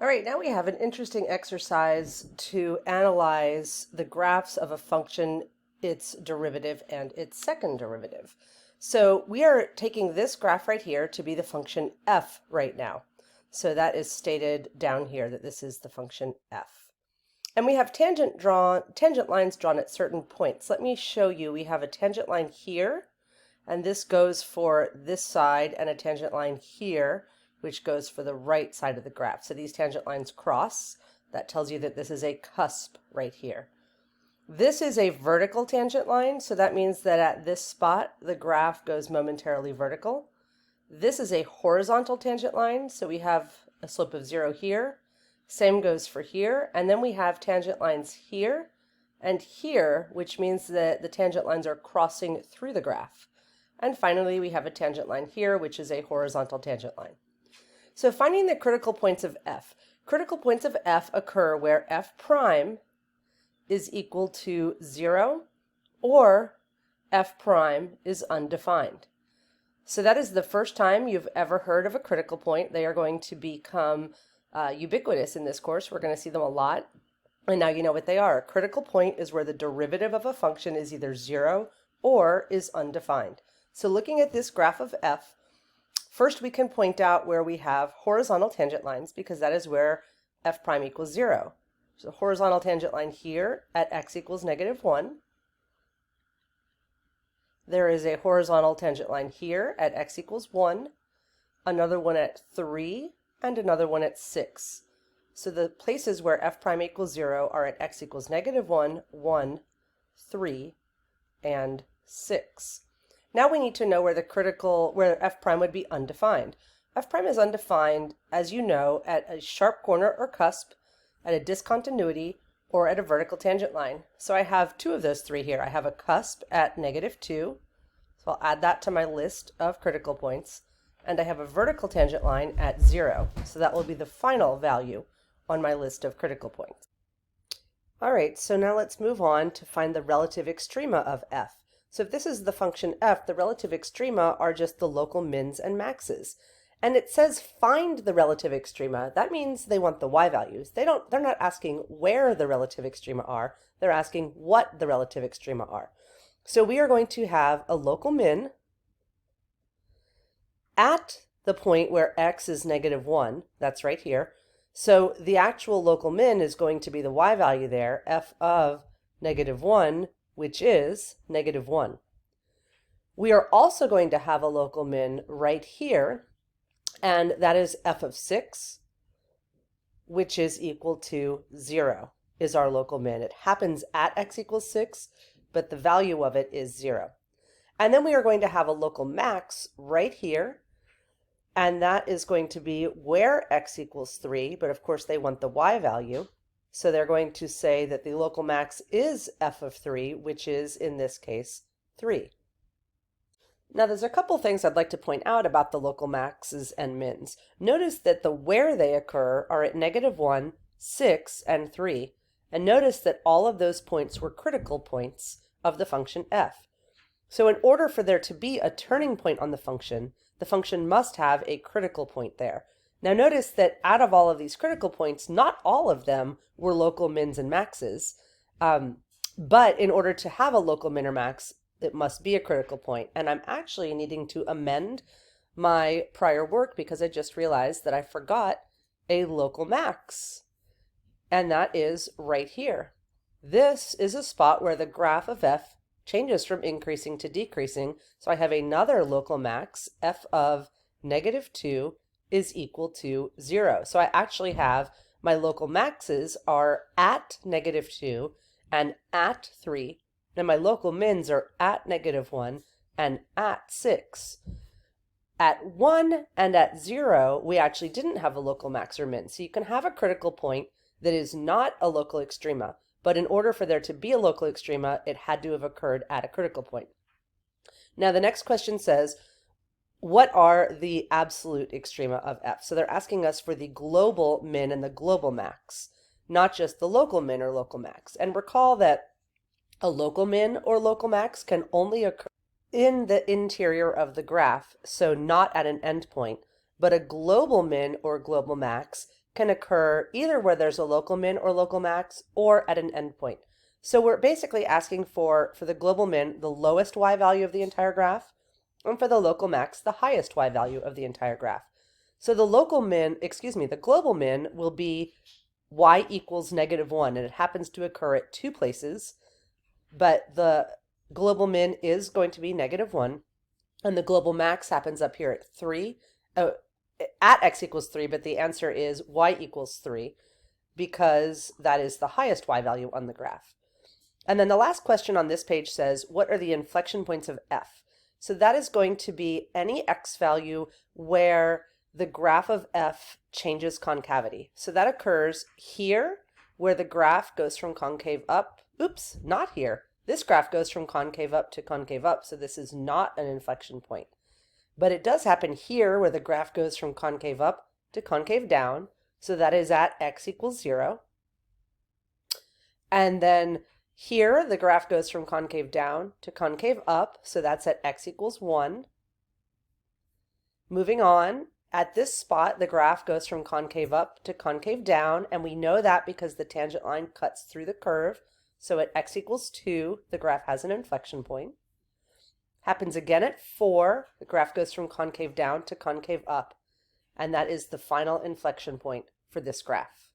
All right, now we have an interesting exercise to analyze the graphs of a function, its derivative, and its second derivative. So we are taking this graph right here to be the function f right now. So that is stated down here that this is the function f. And we have tangent lines drawn at certain points. Let me show you. We have a tangent line here, and this goes for this side, and a tangent line here, which goes for the right side of the graph. So these tangent lines cross. That tells you that this is a cusp right here. This is a vertical tangent line, so that means that at this spot, the graph goes momentarily vertical. This is a horizontal tangent line, so we have a slope of 0 here. Same goes for here, and then we have tangent lines here and here, which means that the tangent lines are crossing through the graph. And finally, we have a tangent line here, which is a horizontal tangent line. So finding the critical points of f. Critical points of f occur where f prime is equal to 0 or f prime is undefined. So that is the first time you've ever heard of a critical point. They are going to become ubiquitous in this course. We're going to see them a lot. And now you know what they are. A critical point is where the derivative of a function is either 0 or is undefined. So looking at this graph of f, first we can point out where we have horizontal tangent lines, because that is where f prime equals 0. So a horizontal tangent line here at x equals -1. There is a horizontal tangent line here at x equals 1, another one at 3, and another one at 6. So the places where f prime equals 0 are at x equals -1, 1, 3, and 6. Now we need to know where f prime would be undefined. F prime is undefined, as you know, at a sharp corner or cusp, at a discontinuity, or at a vertical tangent line. So I have two of those three here. I have a cusp at -2, so I'll add that to my list of critical points, and I have a vertical tangent line at 0, so that will be the final value on my list of critical points. All right, so now let's move on to find the relative extrema of f. So if this is the function f, the relative extrema are just the local mins and maxes. And it says find the relative extrema. That means they want the y values. They're not asking where the relative extrema are. They're asking what the relative extrema are. So we are going to have a local min at the point where x is -1. That's right here. So the actual local min is going to be the y value there, f of -1, which is -1. We are also going to have a local min right here, and that is f of 6, which is equal to 0, is our local min. It happens at x equals 6, but the value of it is 0. And then we are going to have a local max right here, and that is going to be where x equals 3, but of course they want the y value. So they're going to say that the local max is f of 3, which is, in this case, 3. Now there's a couple things I'd like to point out about the local maxes and mins. Notice that the where they occur are at -1, 6, and 3. And notice that all of those points were critical points of the function f. So in order for there to be a turning point on the function must have a critical point there. Now notice that out of all of these critical points, not all of them were local mins and maxes, but in order to have a local min or max, it must be a critical point. And I'm actually needing to amend my prior work because I just realized that I forgot a local max, and that is right here. This is a spot where the graph of f changes from increasing to decreasing, so I have another local max, f of -2 is equal to 0. So I actually have my local maxes are at -2 and at 3, and my local mins are at -1 and at 6. At 1 and at 0, we actually didn't have a local max or min. So you can have a critical point that is not a local extrema, but in order for there to be a local extrema, it had to have occurred at a critical point. Now the next question says, what are the absolute extrema of f? So they're asking us for the global min and the global max, not just the local min or local max. And recall that a local min or local max can only occur in the interior of the graph, so not at an endpoint, but a global min or global max can occur either where there's a local min or local max or at an endpoint. So we're basically asking for the global min, the lowest y value of the entire graph, and for the local max, the highest y value of the entire graph. So the the global min will be y equals -1, and it happens to occur at 2 places, but the global min is going to be -1, and the global max happens up here at 3, at x equals 3, but the answer is y equals 3, because that is the highest y value on the graph. And then the last question on this page says, what are the inflection points of f? So that is going to be any x value where the graph of f changes concavity. So that occurs here, where the graph goes from concave up. Oops, not here. This graph goes from concave up to concave up, so this is not an inflection point. But it does happen here, where the graph goes from concave up to concave down, so that is at x equals 0. And then here, the graph goes from concave down to concave up, so that's at x equals 1. Moving on, at this spot, the graph goes from concave up to concave down, and we know that because the tangent line cuts through the curve. So at x equals 2, the graph has an inflection point. Happens again at 4, the graph goes from concave down to concave up, and that is the final inflection point for this graph.